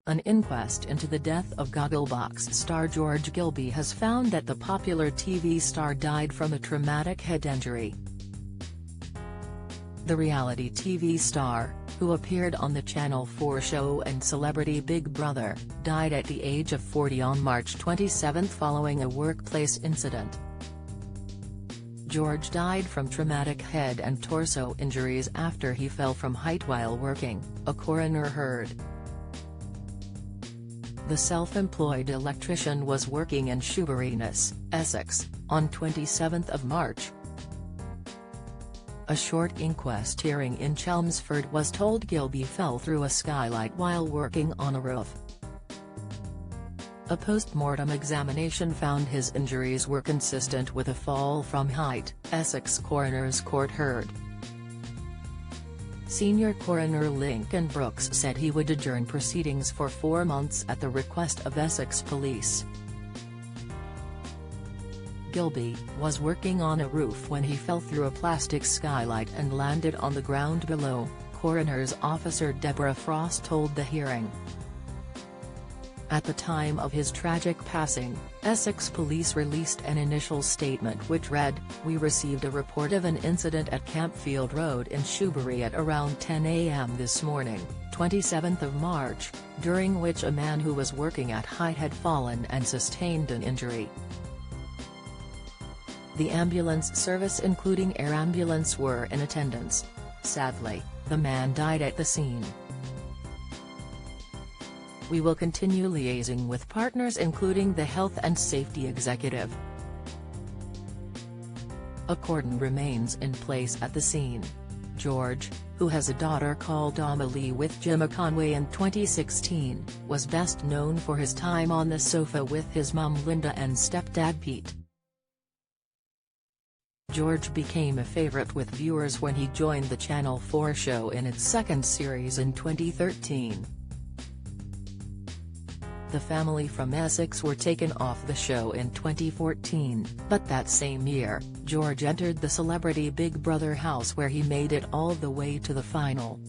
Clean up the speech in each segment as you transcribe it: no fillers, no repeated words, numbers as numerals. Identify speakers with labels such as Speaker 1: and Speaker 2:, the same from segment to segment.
Speaker 1: An inquest into the death of Gogglebox star George Gilbey has found that the popular TV star died from a traumatic head injury. The reality TV star, who appeared on the Channel 4 show and Celebrity Big Brother, died at the age of 40 on March 27 following a workplace incident. George died from traumatic head and torso injuries after he fell from height while working, a coroner heard. The self-employed electrician was working in Shoeburyness, Essex, on 27 March. A short inquest hearing in Chelmsford was told Gilbey fell through a skylight while working on a roof. A post-mortem examination found his injuries were consistent with a fall from height, Essex Coroner's Court heard. Senior Coroner Lincoln Brooks said he would adjourn proceedings for 4 months at the request of Essex Police. Gilbey was working on a roof when he fell through a plastic skylight and landed on the ground below, Coroner's Officer Deborah Frost told the hearing. At the time of his tragic passing, Essex Police released an initial statement which read, "We received a report of an incident at Campfield Road in Shoebury at around 10 a.m. this morning, 27th of March, during which a man who was working at height had fallen and sustained an injury. The ambulance service including air ambulance were in attendance. Sadly, the man died at the scene. We will continue liaising with partners including the Health and Safety Executive. A cordon remains in place at the scene. George, who has a daughter called Amelie with Gemma Conway in 2016, was best known for his time on the sofa with his mum Linda and stepdad Pete. George became a favorite with viewers when he joined the Channel 4 show in its second series in 2013. The family from Essex were taken off the show in 2014, but that same year, George entered the Celebrity Big Brother house where he made it all the way to the final.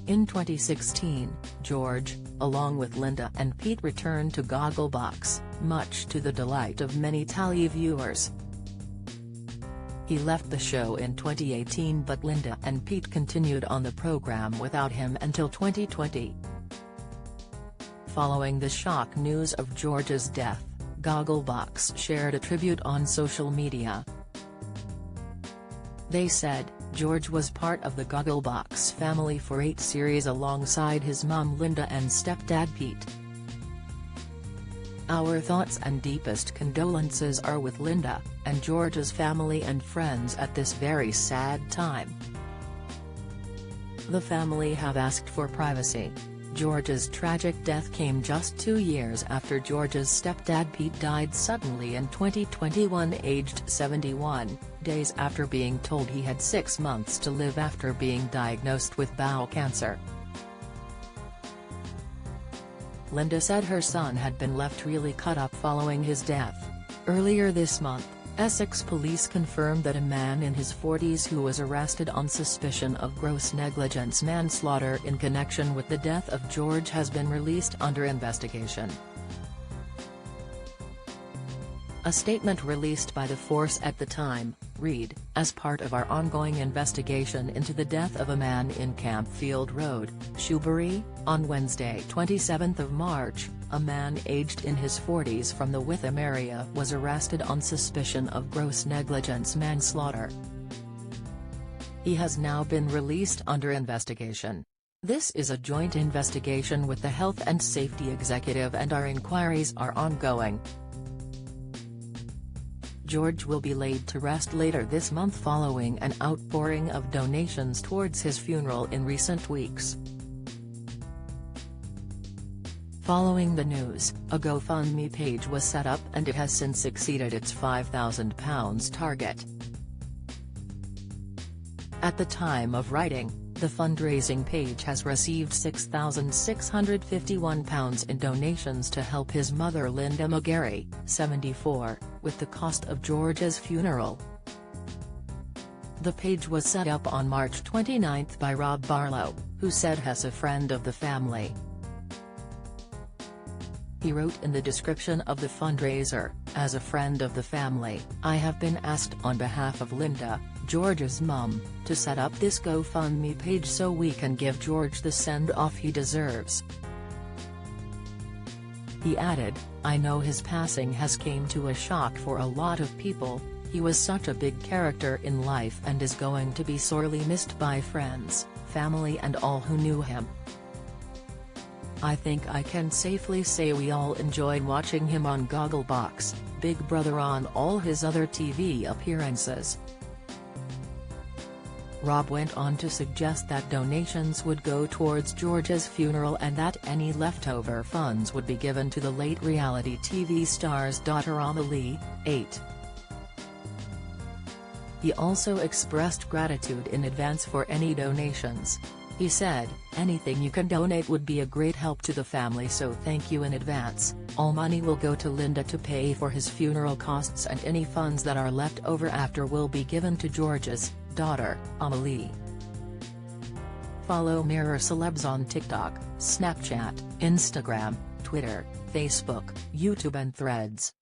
Speaker 1: In 2016, George, along with Linda and Pete returned to Gogglebox, much to the delight of many tally viewers. He left the show in 2018 but Linda and Pete continued on the program without him until 2020. Following the shock news of George's death, Gogglebox shared a tribute on social media. They said, "George was part of the Gogglebox family for 8 series alongside his mum Linda and stepdad Pete. Our thoughts and deepest condolences are with Linda, and George's family and friends at this very sad time. The family have asked for privacy." George's tragic death came just 2 years after George's stepdad Pete died suddenly in 2021 aged 71, days after being told he had 6 months to live after being diagnosed with bowel cancer. Linda said her son had been left really cut up following his death. Earlier this month, Essex Police confirmed that a man in his 40s who was arrested on suspicion of gross negligence manslaughter in connection with the death of George has been released under investigation. A statement released by the force at the time, read, "As part of our ongoing investigation into the death of a man in Campfield Road, Shoebury, on Wednesday 27th of March, a man aged in his 40s from the Witham area was arrested on suspicion of gross negligence manslaughter. He has now been released under investigation. This is a joint investigation with the Health and Safety Executive and our inquiries are ongoing." George will be laid to rest later this month following an outpouring of donations towards his funeral in recent weeks. Following the news, a GoFundMe page was set up and it has since exceeded its £5,000 target. At the time of writing, the fundraising page has received £6,651 in donations to help his mother Linda McGarry, 74, with the cost of George's funeral. The page was set up on March 29 by Rob Barlow, who said he's a friend of the family. He wrote in the description of the fundraiser, "As a friend of the family, I have been asked on behalf of Linda, George's mum, to set up this GoFundMe page so we can give George the send-off he deserves." He added, "I know his passing has came to a shock for a lot of people. He was such a big character in life and is going to be sorely missed by friends, family and all who knew him. I think I can safely say we all enjoyed watching him on Gogglebox, Big Brother on all his other TV appearances." Rob went on to suggest that donations would go towards George's funeral and that any leftover funds would be given to the late reality TV star's daughter Amelie, 8. He also expressed gratitude in advance for any donations. He said, "Anything you can donate would be a great help to the family, so thank you in advance. All money will go to Linda to pay for his funeral costs and any funds that are left over after will be given to George's daughter, Amelie." Follow Mirror Celebs on TikTok, Snapchat, Instagram, Twitter, Facebook, YouTube and Threads.